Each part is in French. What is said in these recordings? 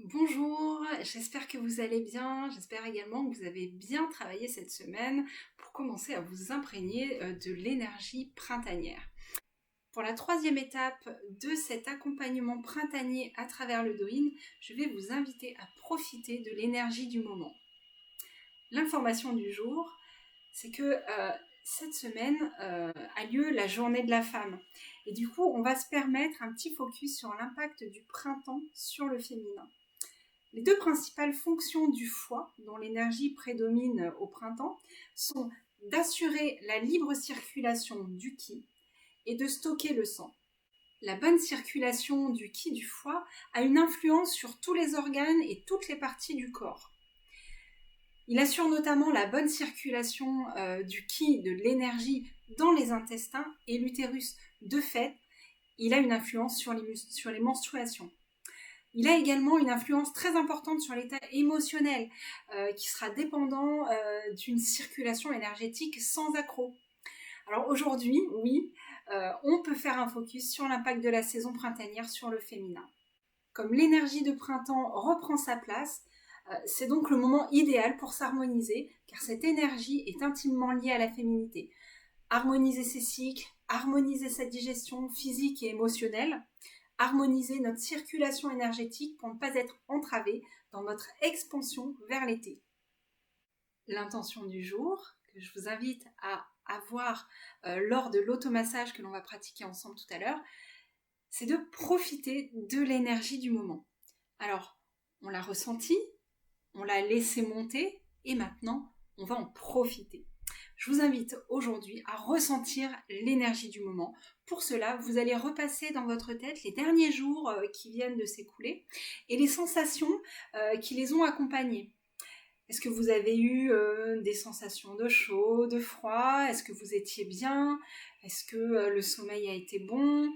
Bonjour, j'espère que vous allez bien, j'espère également que vous avez bien travaillé cette semaine pour commencer à vous imprégner de l'énergie printanière. Pour la troisième étape de cet accompagnement printanier à travers le Douyin, je vais vous inviter à profiter de l'énergie du moment. L'information du jour, c'est que cette semaine a lieu la journée de la femme. Et du coup, on va se permettre un petit focus sur l'impact du printemps sur le féminin. Les deux principales fonctions du foie, dont l'énergie prédomine au printemps, sont d'assurer la libre circulation du qi et de stocker le sang. La bonne circulation du qi du foie a une influence sur tous les organes et toutes les parties du corps. Il assure notamment la bonne circulation du qi, de l'énergie dans les intestins et l'utérus. De fait, il a une influence sur les menstruations. Il a également une influence très importante sur l'état émotionnel, qui sera dépendant d'une circulation énergétique sans accroc. Alors aujourd'hui, oui, on peut faire un focus sur l'impact de la saison printanière sur le féminin. Comme l'énergie de printemps reprend sa place, c'est donc le moment idéal pour s'harmoniser, car cette énergie est intimement liée à la féminité. Harmoniser ses cycles, harmoniser sa digestion physique et émotionnelle, harmoniser notre circulation énergétique pour ne pas être entravé dans notre expansion vers l'été. L'intention du jour, que je vous invite à avoir lors de l'automassage que l'on va pratiquer ensemble tout à l'heure, c'est de profiter de l'énergie du moment. Alors, on l'a ressenti, on l'a laissé monter et maintenant, on va en profiter. Je vous invite aujourd'hui à ressentir l'énergie du moment. Pour cela, vous allez repasser dans votre tête les derniers jours qui viennent de s'écouler et les sensations qui les ont accompagnés. Est-ce que vous avez eu des sensations de chaud, de froid? Est-ce que vous étiez bien? Est-ce que le sommeil a été bon?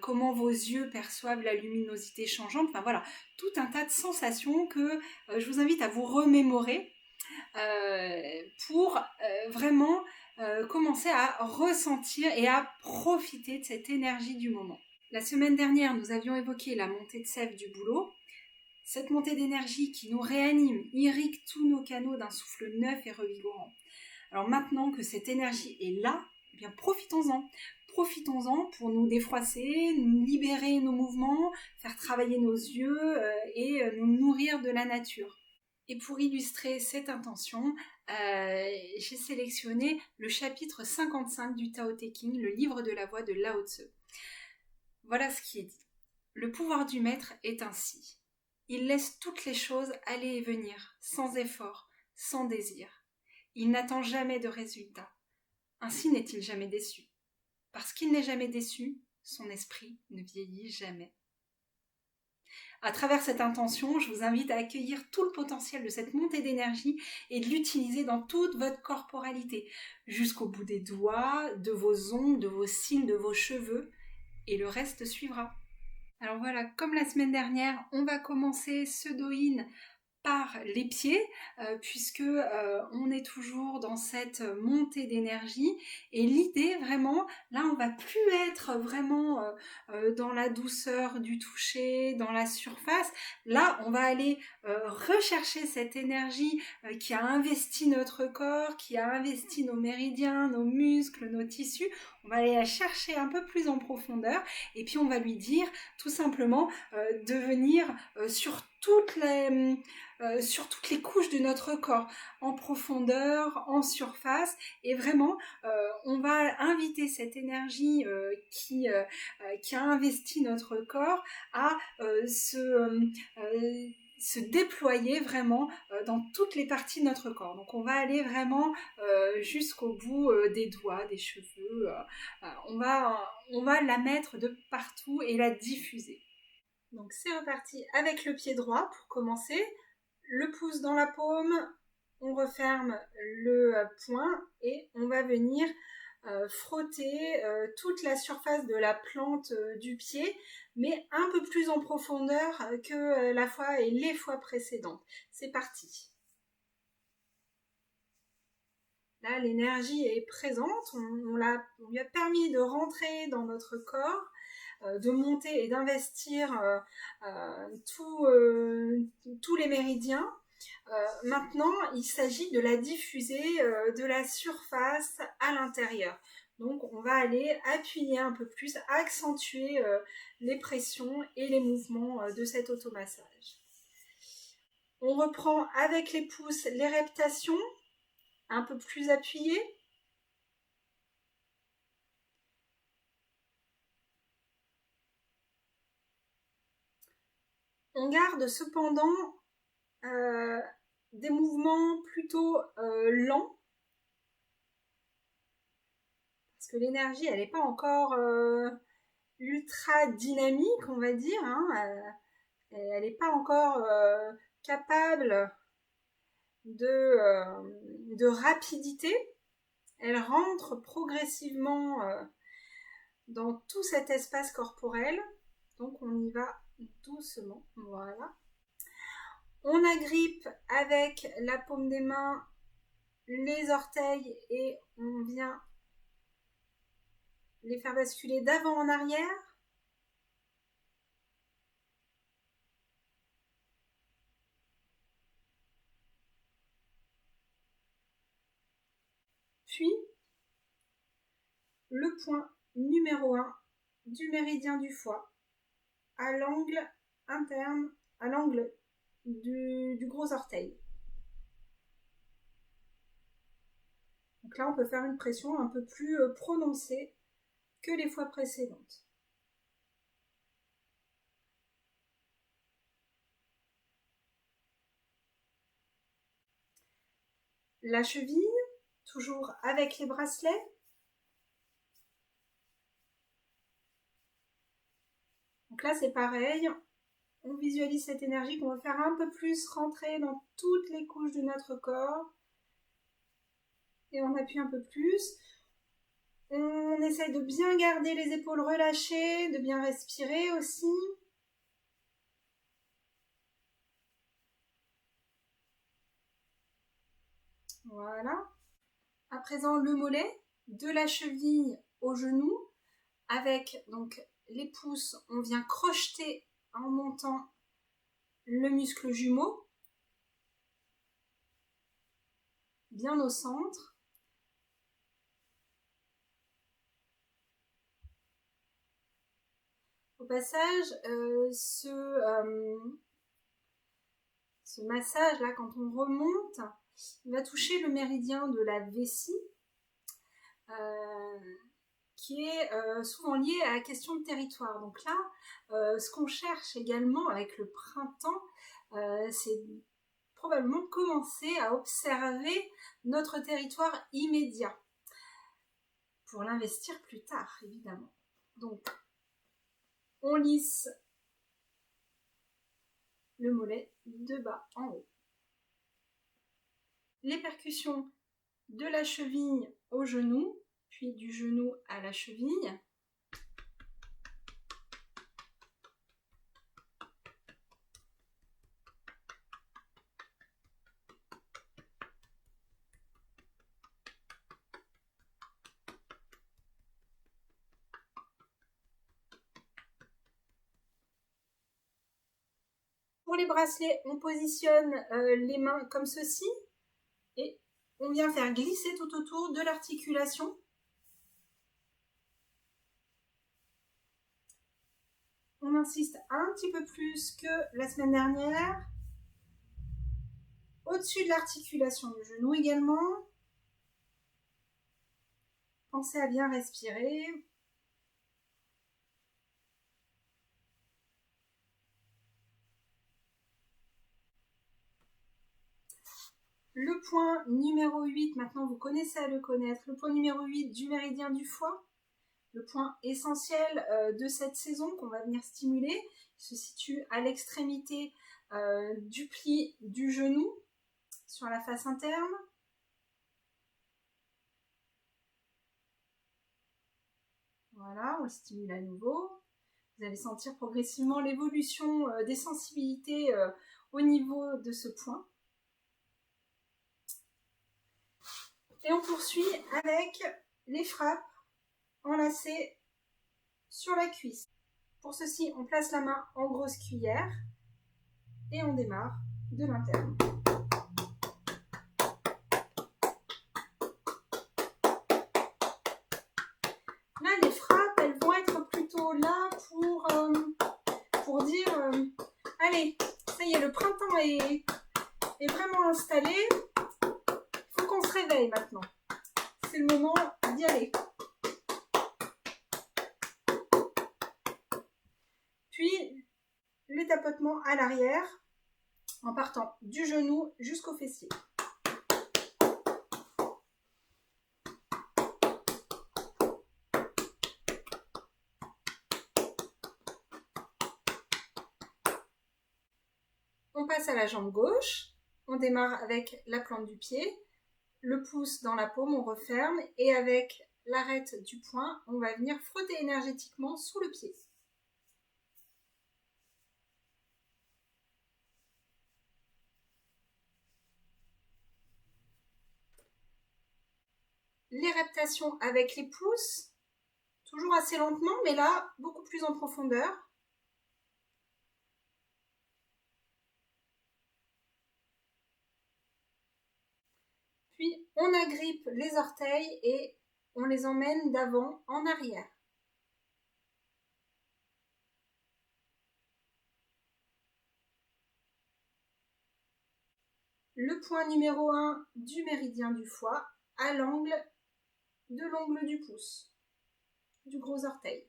Comment vos yeux perçoivent la luminosité changeante? Enfin voilà, tout un tas de sensations que je vous invite à vous remémorer pour vraiment commencer à ressentir et à profiter de cette énergie du moment. La semaine dernière, nous avions évoqué la montée de sève du bouleau. Cette montée d'énergie qui nous réanime, irrigue tous nos canaux d'un souffle neuf et revigorant. Alors maintenant que cette énergie est là, eh bien profitons-en. Profitons-en pour nous défroisser, nous libérer nos mouvements, faire travailler nos yeux et nous nourrir de la nature. Et pour illustrer cette intention, j'ai sélectionné le chapitre 55 du Tao Te Ching, le livre de la voix de Lao Tzu. Voilà ce qui est dit. Le pouvoir du maître est ainsi. Il laisse toutes les choses aller et venir, sans effort, sans désir. Il n'attend jamais de résultat. Ainsi n'est-il jamais déçu. Parce qu'il n'est jamais déçu, son esprit ne vieillit jamais. À travers cette intention, je vous invite à accueillir tout le potentiel de cette montée d'énergie et de l'utiliser dans toute votre corporalité, jusqu'au bout des doigts, de vos ongles, de vos cils, de vos cheveux, et le reste suivra. Alors voilà, comme la semaine dernière, on va commencer ce Douyin par les pieds, puisque on est toujours dans cette montée d'énergie et l'idée vraiment, là on va plus être vraiment dans la douceur du toucher, dans la surface, là on va aller rechercher cette énergie qui a investi notre corps, qui a investi nos méridiens, nos muscles, nos tissus, on va aller la chercher un peu plus en profondeur et puis on va lui dire tout simplement de venir sur toutes les couches de notre corps, en profondeur, en surface, et vraiment on va inviter cette énergie qui a investi notre corps à se déployer vraiment dans toutes les parties de notre corps. Donc on va aller vraiment jusqu'au bout des doigts, des cheveux, on va la mettre de partout et la diffuser. Donc c'est reparti avec le pied droit pour commencer. Le pouce dans la paume, on referme le poing et on va venir frotter toute la surface de la plante du pied, mais un peu plus en profondeur que la fois et les fois précédentes. C'est parti. Là, l'énergie est présente, on lui a permis de rentrer dans notre corps. de monter et d'investir tous les méridiens. Maintenant, il s'agit de la diffuser de la surface à l'intérieur. Donc, on va aller appuyer un peu plus, accentuer les pressions et les mouvements de cet automassage. On reprend avec les pouces les reptations, un peu plus appuyées. On garde cependant des mouvements plutôt lents, parce que l'énergie, elle n'est pas encore ultra dynamique, on va dire. Elle n'est pas encore capable de rapidité. Elle rentre progressivement dans tout cet espace corporel. Donc on y va doucement. Voilà. On agrippe avec la paume des mains les orteils et on vient les faire basculer d'avant en arrière. Puis, le point numéro 1 du méridien du foie, à l'angle interne, à l'angle du gros orteil. Donc là, on peut faire une pression un peu plus prononcée que les fois précédentes. La cheville, toujours avec les bracelets. Donc là, c'est pareil. On visualise cette énergie qu'on va faire un peu plus rentrer dans toutes les couches de notre corps. Et on appuie un peu plus. On essaye de bien garder les épaules relâchées, de bien respirer aussi. Voilà. À présent, le mollet, de la cheville au genou, avec donc les pouces, on vient crocheter en montant le muscle jumeau, bien au centre. Au passage, ce massage là, quand on remonte, il va toucher le méridien de la vessie, qui est souvent lié à la question de territoire. Donc là, ce qu'on cherche également avec le printemps, c'est probablement commencer à observer notre territoire immédiat pour l'investir plus tard, évidemment. Donc, on lisse le mollet de bas en haut. Les percussions de la cheville au genou, puis du genou à la cheville. Pour les bracelets, on positionne les mains comme ceci et on vient faire glisser tout autour de l'articulation. On insiste un petit peu plus que la semaine dernière. Au-dessus de l'articulation du genou également. Pensez à bien respirer. Le point numéro 8, maintenant vous connaissez à le connaître, le point numéro 8 du méridien du foie, le point essentiel de cette saison qu'on va venir stimuler, il se situe à l'extrémité du pli du genou, sur la face interne. Voilà, on le stimule à nouveau. Vous allez sentir progressivement l'évolution des sensibilités au niveau de ce point. Et on poursuit avec les frappes enlacées sur la cuisse. Pour ceci, on place la main en grosse cuillère et on démarre de l'interne. Là, les frappes, elles vont être plutôt là pour dire allez, ça y est, le printemps est vraiment installé. Il faut qu'on se réveille maintenant. C'est le moment d'y aller. Puis, les tapotements à l'arrière en partant du genou jusqu'au fessier. On passe à la jambe gauche. On démarre avec la plante du pied. Le pouce dans la paume, on referme. Et avec l'arête du poing, on va venir frotter énergétiquement sous le pied. Les reptations avec les pouces, toujours assez lentement, mais là, beaucoup plus en profondeur. Puis, on agrippe les orteils et on les emmène d'avant en arrière. Le point numéro 1 du méridien du foie à l'angle de l'ongle du pouce, du gros orteil.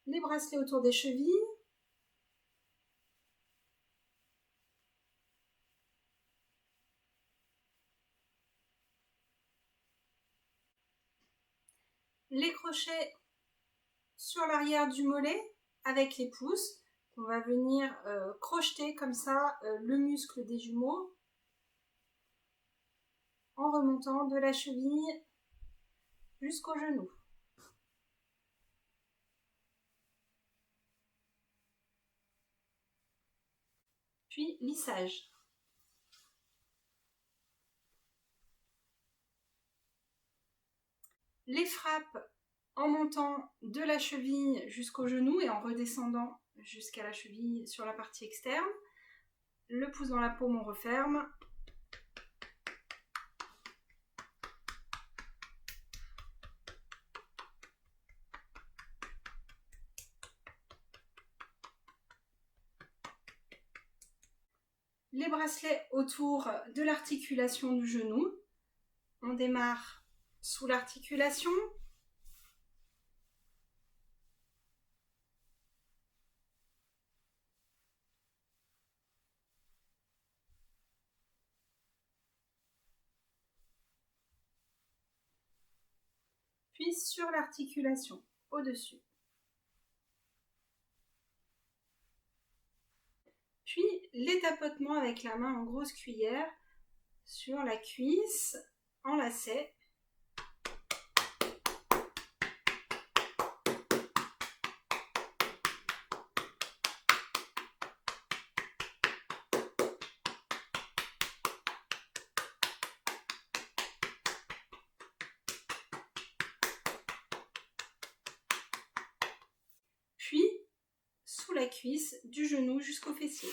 Les bracelets autour des chevilles. Les crochets sur l'arrière du mollet avec les pouces. On va venir crocheter comme ça le muscle des jumeaux en remontant de la cheville jusqu'au genou. Puis lissage. Les frappes en montant de la cheville jusqu'au genou et en redescendant jusqu'à la cheville sur la partie externe. Le pouce dans la paume, on referme. Les bracelets autour de l'articulation du genou. On démarre sous l'articulation. Puis sur l'articulation, au-dessus. Puis les tapotements avec la main en grosse cuillère sur la cuisse en lacet. Puis sous la cuisse, du genou jusqu'au fessier.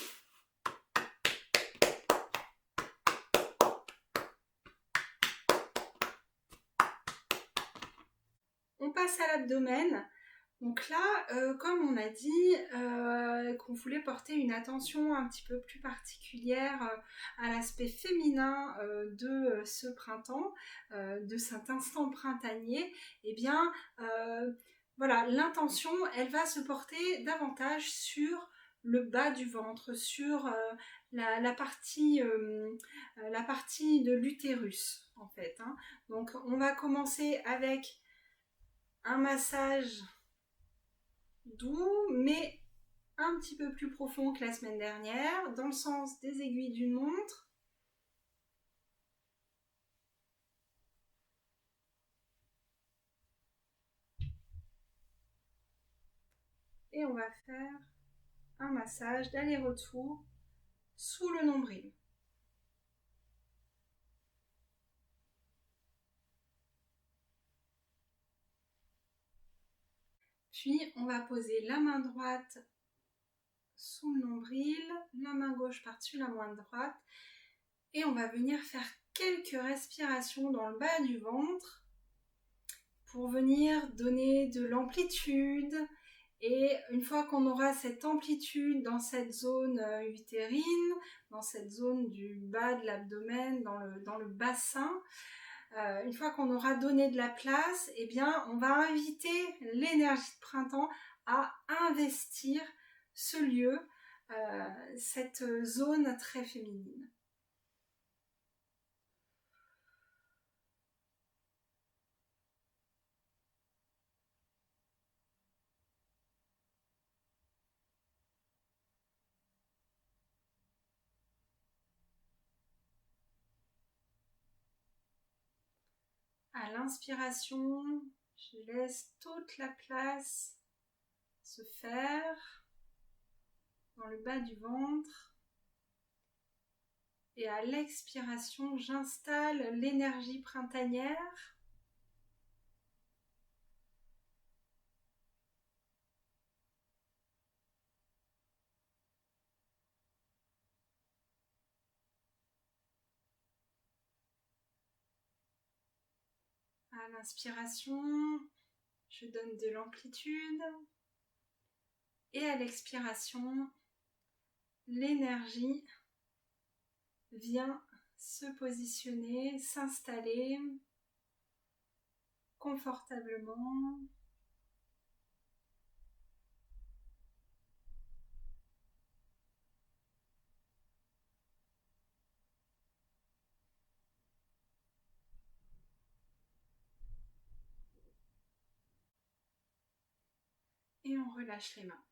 On passe à l'abdomen. Donc là, comme on a dit qu'on voulait porter une attention un petit peu plus particulière à l'aspect féminin de ce printemps, de cet instant printanier, eh bien, voilà, l'intention, elle va se porter davantage sur le bas du ventre, sur la partie de l'utérus, en fait. Hein. Donc, on va commencer avec un massage doux, mais un petit peu plus profond que la semaine dernière, dans le sens des aiguilles d'une montre. Et on va faire un massage d'aller-retour sous le nombril. Puis on va poser la main droite sous le nombril, la main gauche par-dessus la main droite et on va venir faire quelques respirations dans le bas du ventre pour venir donner de l'amplitude. Et une fois qu'on aura cette amplitude dans cette zone utérine, dans cette zone du bas de l'abdomen, dans le bassin, une fois qu'on aura donné de la place, eh bien, on va inviter l'énergie de printemps à investir ce lieu, cette zone très féminine. À l'inspiration, je laisse toute la place se faire dans le bas du ventre. Et à l'expiration, j'installe l'énergie printanière. À l'inspiration, je donne de l'amplitude. Et à l'expiration, l'énergie vient se positionner, s'installer confortablement. Et on relâche les mains.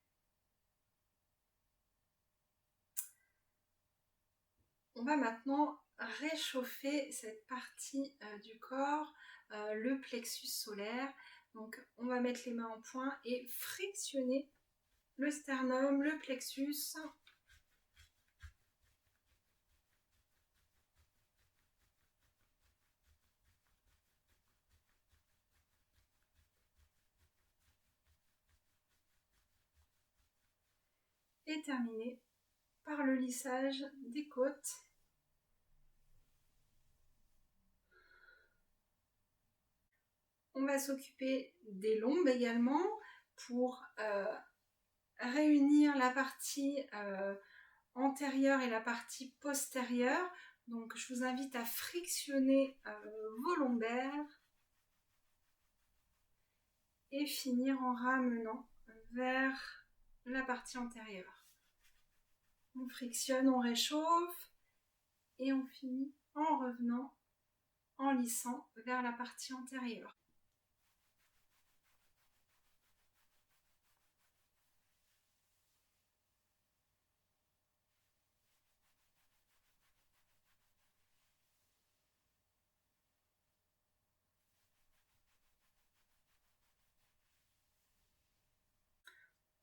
On va maintenant réchauffer cette partie du corps, le plexus solaire. Donc on va mettre les mains en point et frictionner le sternum, le plexus. Et terminer par le lissage des côtes. On va s'occuper des lombes également pour réunir la partie antérieure et la partie postérieure. Donc je vous invite à frictionner vos lombaires et finir en ramenant vers la partie antérieure. On frictionne, on réchauffe et on finit en revenant, en lissant vers la partie antérieure.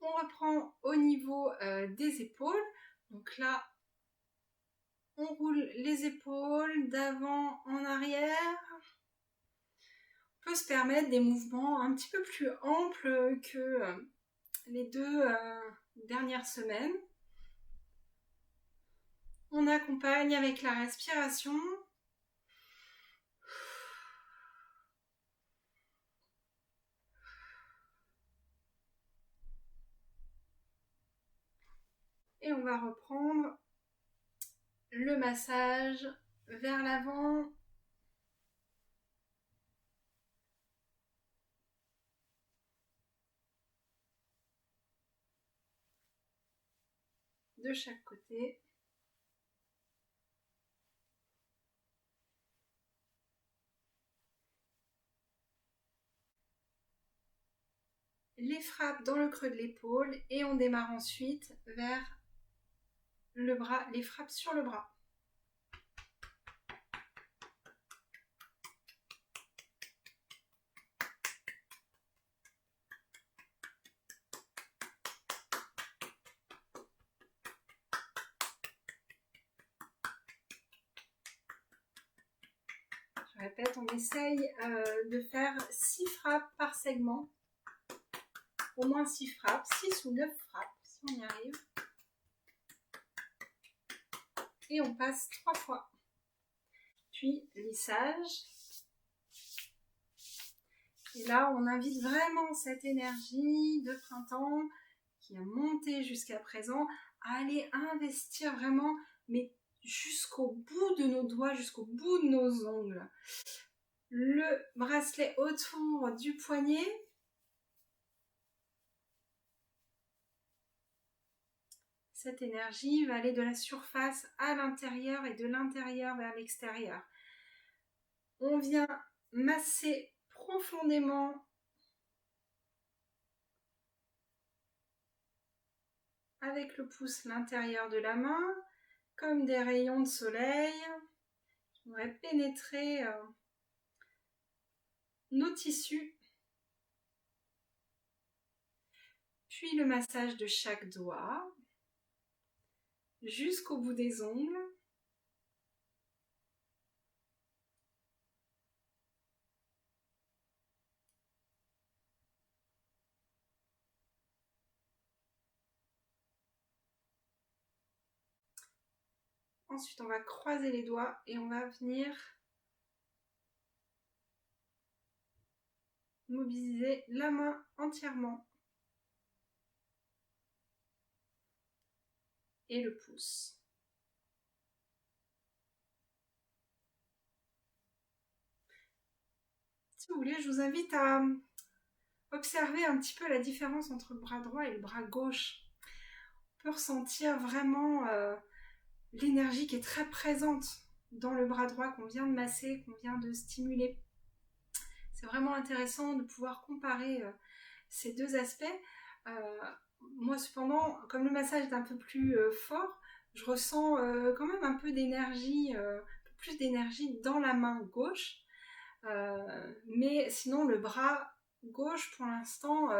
On reprend au niveau des épaules. Donc là, on roule les épaules d'avant en arrière. On peut se permettre des mouvements un petit peu plus amples que les deux dernières semaines. On accompagne avec la respiration. Et on va reprendre le massage vers l'avant. De chaque côté. Les frappes dans le creux de l'épaule et on démarre ensuite vers le bras, les frappes sur le bras. Je répète, on essaye de faire 6 frappes par segment. au moins 6 frappes, 6 ou 9 frappes, si on y arrive. Et on passe 3 fois. Puis lissage. Et là, on invite vraiment cette énergie de printemps qui a monté jusqu'à présent à aller investir vraiment, mais jusqu'au bout de nos doigts, jusqu'au bout de nos ongles. Le bracelet autour du poignet. Cette énergie va aller de la surface à l'intérieur et de l'intérieur vers l'extérieur. On vient masser profondément avec le pouce l'intérieur de la main, comme des rayons de soleil qui vont pénétrer nos tissus. Puis le massage de chaque doigt jusqu'au bout des ongles. Ensuite, on va croiser les doigts et on va venir mobiliser la main entièrement et le pouce. Si vous voulez, je vous invite à observer un petit peu la différence entre le bras droit et le bras gauche. On peut ressentir vraiment l'énergie qui est très présente dans le bras droit qu'on vient de masser, qu'on vient de stimuler. C'est vraiment intéressant de pouvoir comparer ces deux aspects. Moi cependant, comme le massage est un peu plus fort, je ressens quand même un peu d'énergie, plus d'énergie dans la main gauche. Mais sinon le bras gauche pour l'instant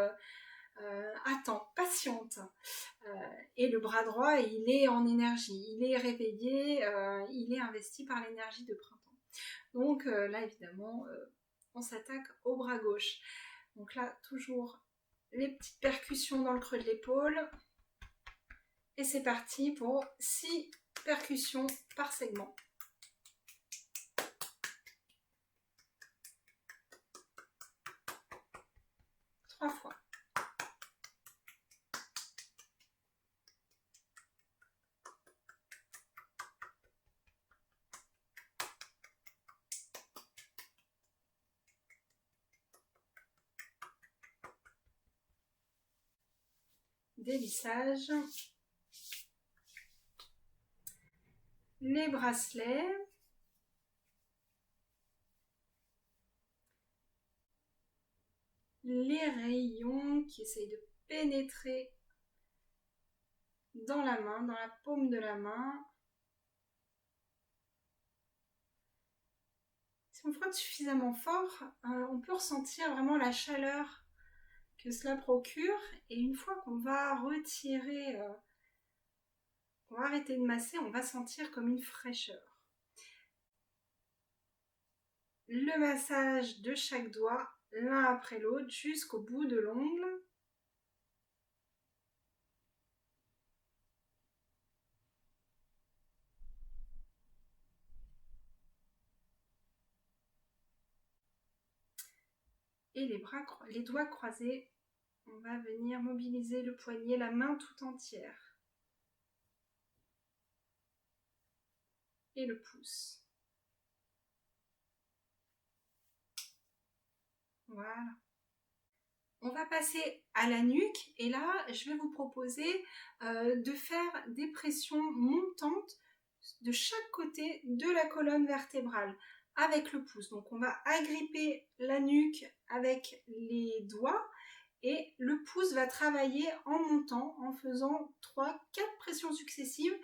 attend, patiente. Et le bras droit, il est en énergie, il est réveillé, il est investi par l'énergie de printemps. Donc là évidemment, on s'attaque au bras gauche. Donc là, toujours les petites percussions dans le creux de l'épaule. Et c'est parti pour 6 percussions par segment. Trois fois. Délissage. Les bracelets. Les rayons qui essayent de pénétrer dans la main, dans la paume de la main. Si on frotte suffisamment fort, on peut ressentir vraiment la chaleur que cela procure. Et une fois qu'on va retirer, on va arrêter de masser, on va sentir comme une fraîcheur. Le massage de chaque doigt, l'un après l'autre, jusqu'au bout de l'ongle. Et les doigts croisés, on va venir mobiliser le poignet, la main tout entière. Et le pouce. Voilà. On va passer à la nuque et là, je vais vous proposer de faire des pressions montantes de chaque côté de la colonne vertébrale avec le pouce. Donc on va agripper la nuque avec les doigts et le pouce va travailler en montant, en faisant 3-4 pressions successives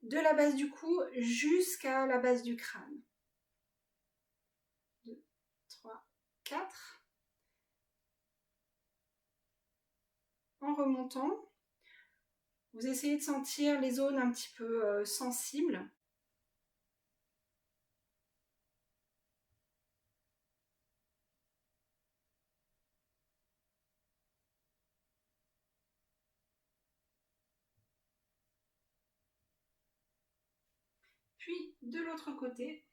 de la base du cou jusqu'à la base du crâne. 2, 3, 4. En remontant, vous essayez de sentir les zones un petit peu sensibles. Puis de l'autre côté.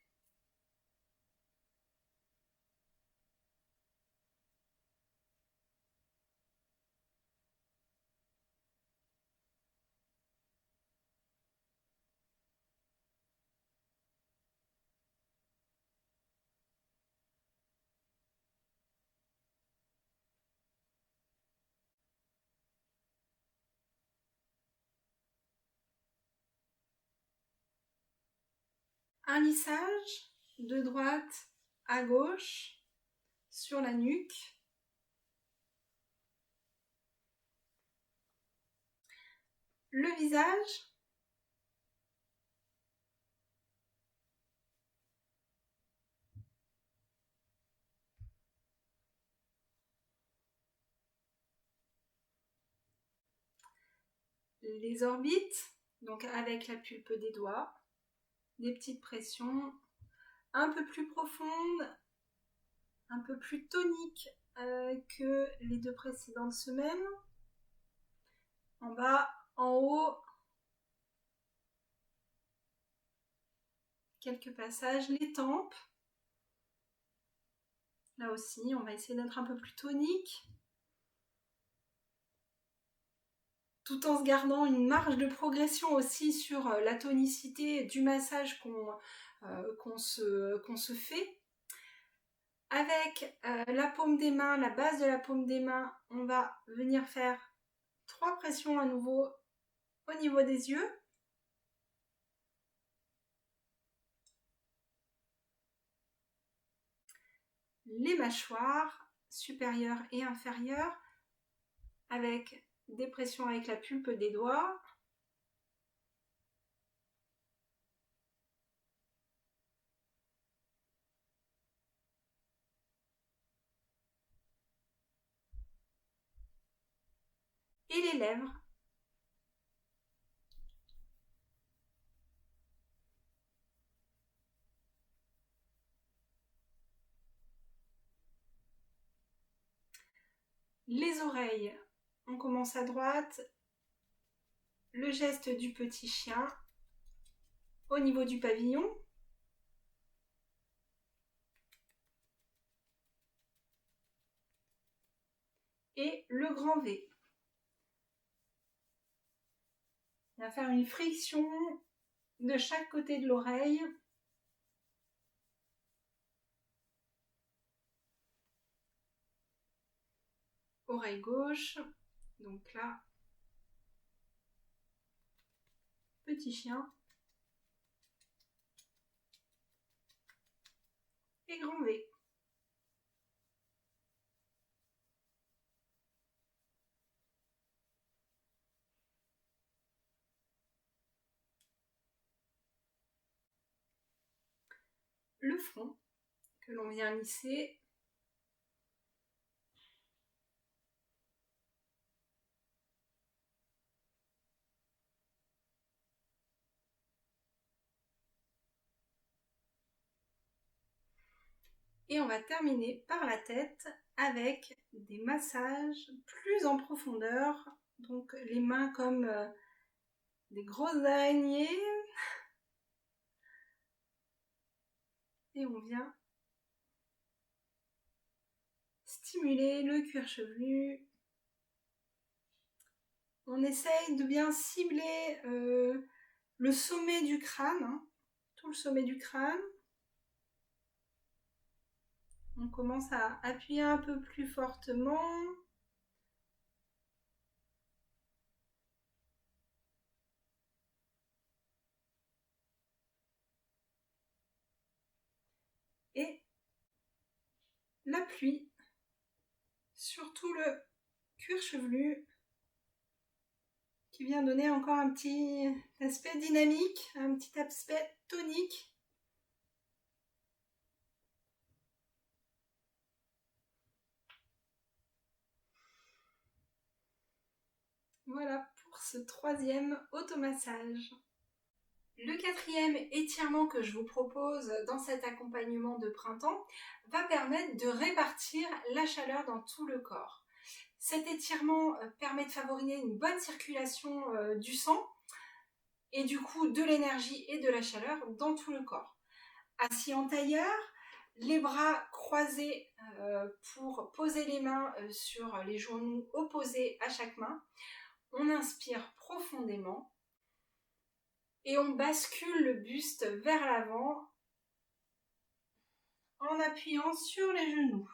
Un lissage de droite à gauche sur la nuque. Le visage. Les orbites, donc avec la pulpe des doigts. Des petites pressions un peu plus profondes, un peu plus toniques que les 2 précédentes semaines. En bas, en haut, quelques passages, les tempes. Là aussi, on va essayer d'être un peu plus tonique, tout en se gardant une marge de progression aussi sur la tonicité du massage qu'on se fait. Avec la paume des mains, la base de la paume des mains, on va venir faire 3 pressions à nouveau au niveau des yeux. Les mâchoires supérieures et inférieures avec des pressions avec la pulpe des doigts. Et les lèvres. Les oreilles, on commence à droite. Le geste du petit chien au niveau du pavillon. Et le grand V. On va faire une friction de chaque côté de l'oreille. Oreille gauche, donc là, petit chien. Et grand V. Le front que l'on vient lisser. Et on va terminer par la tête avec des massages plus en profondeur. Donc les mains comme des grosses araignées. Et on vient stimuler le cuir chevelu. On essaye de bien cibler le sommet du crâne, hein, tout le sommet du crâne. On commence à appuyer un peu plus fortement. Et l'appui sur tout le cuir chevelu qui vient donner encore un petit aspect dynamique, un petit aspect tonique. Voilà pour ce 3e automassage. Le 4e étirement que je vous propose dans cet accompagnement de printemps va permettre de répartir la chaleur dans tout le corps. Cet étirement permet de favoriser une bonne circulation du sang, et du coup de l'énergie et de la chaleur dans tout le corps. Assis en tailleur, les bras croisés pour poser les mains sur les genoux opposés à chaque main. On inspire profondément et on bascule le buste vers l'avant en appuyant sur les genoux.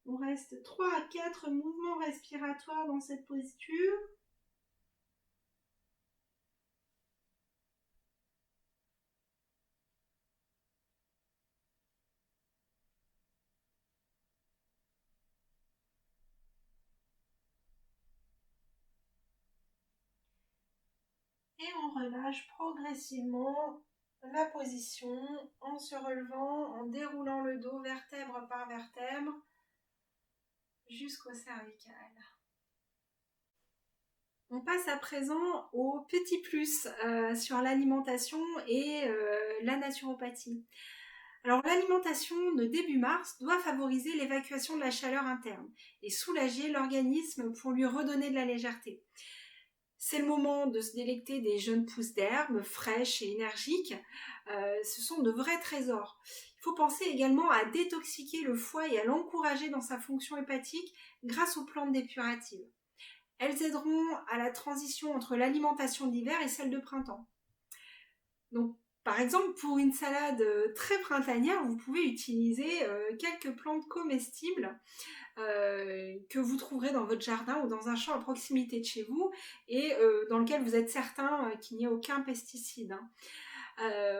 On reste 3 à 4 mouvements respiratoires dans cette posture. Et on relâche progressivement la position en se relevant, en déroulant le dos vertèbre par vertèbre jusqu'au cervical. On passe à présent au petit plus sur l'alimentation et la naturopathie. Alors l'alimentation de début mars doit favoriser l'évacuation de la chaleur interne et soulager l'organisme pour lui redonner de la légèreté. C'est le moment de se délecter des jeunes pousses d'herbes fraîches et énergiques. Ce sont de vrais trésors. Il faut penser également à détoxiquer le foie et à l'encourager dans sa fonction hépatique grâce aux plantes dépuratives. Elles aideront à la transition entre l'alimentation d'hiver et celle de printemps. Donc, par exemple, pour une salade très printanière, vous pouvez utiliser quelques plantes comestibles que vous trouverez dans votre jardin ou dans un champ à proximité de chez vous et dans lequel vous êtes certain qu'il n'y a aucun pesticide.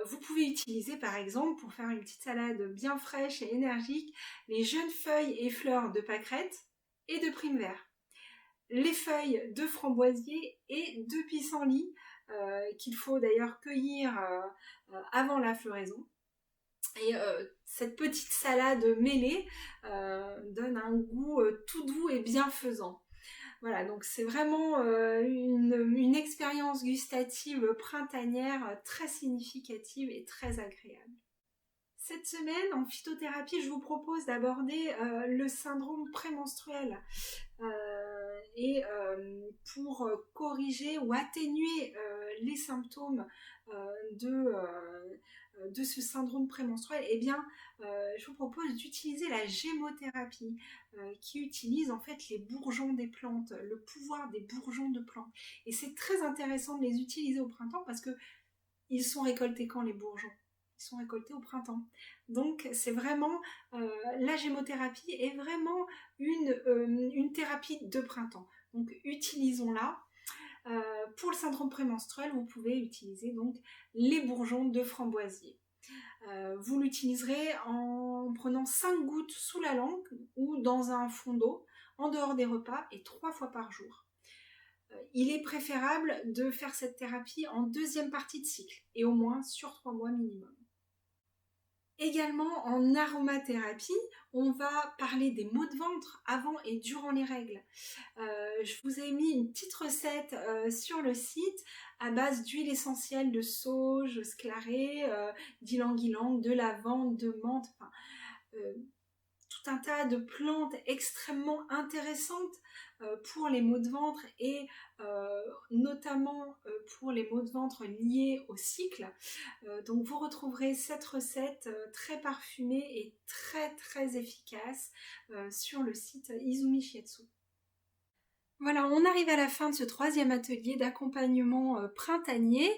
Vous pouvez utiliser par exemple, pour faire une petite salade bien fraîche et énergique, les jeunes feuilles et fleurs de pâquerette et de prime vert, les feuilles de framboisier et de pissenlit, qu'il faut d'ailleurs cueillir avant la floraison. Et cette petite salade mêlée donne un goût tout doux et bienfaisant. Voilà, donc c'est vraiment une expérience gustative printanière très significative et très agréable. Cette semaine, en phytothérapie, je vous propose d'aborder le syndrome prémenstruel et pour corriger ou atténuer les symptômes de ce syndrome prémenstruel, eh bien, je vous propose d'utiliser la gémothérapie qui utilise en fait les bourgeons des plantes, le pouvoir des bourgeons de plantes. Et c'est très intéressant de les utiliser au printemps parce que ils sont récoltés quand les bourgeons? Ils sont récoltés au printemps. Donc c'est vraiment, la gémothérapie est vraiment une thérapie de printemps. Donc utilisons-la. Pour le syndrome prémenstruel, vous pouvez utiliser donc les bourgeons de framboisier. Vous l'utiliserez en prenant 5 gouttes sous la langue ou dans un fond d'eau, en dehors des repas et 3 fois par jour. Il est préférable de faire cette thérapie en deuxième partie de cycle et au moins sur 3 mois minimum. Également en aromathérapie, on va parler des maux de ventre avant et durant les règles. Je vous ai mis une petite recette sur le site à base d'huile essentielle de sauge, sclarée, d'ylang-ylang, de lavande, de menthe, enfin, tout un tas de plantes extrêmement intéressantes pour les maux de ventre et notamment pour les maux de ventre liés au cycle. Donc vous retrouverez cette recette très parfumée et très très efficace sur le site Izumi Shiatsu. Voilà, on arrive à la fin de ce 3e atelier d'accompagnement printanier.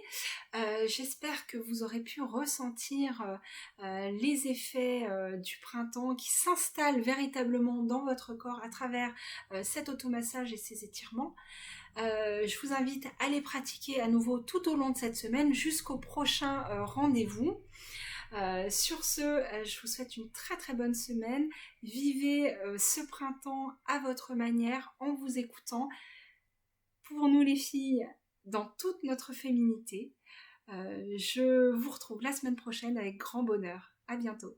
J'espère que vous aurez pu ressentir les effets du printemps qui s'installent véritablement dans votre corps à travers cet automassage et ces étirements. Je vous invite à les pratiquer à nouveau tout au long de cette semaine jusqu'au prochain rendez-vous. Sur ce, je vous souhaite une très très bonne semaine. Vivez ce printemps à votre manière en vous écoutant. Pour nous les filles, dans toute notre féminité. Je vous retrouve la semaine prochaine avec grand bonheur. À bientôt.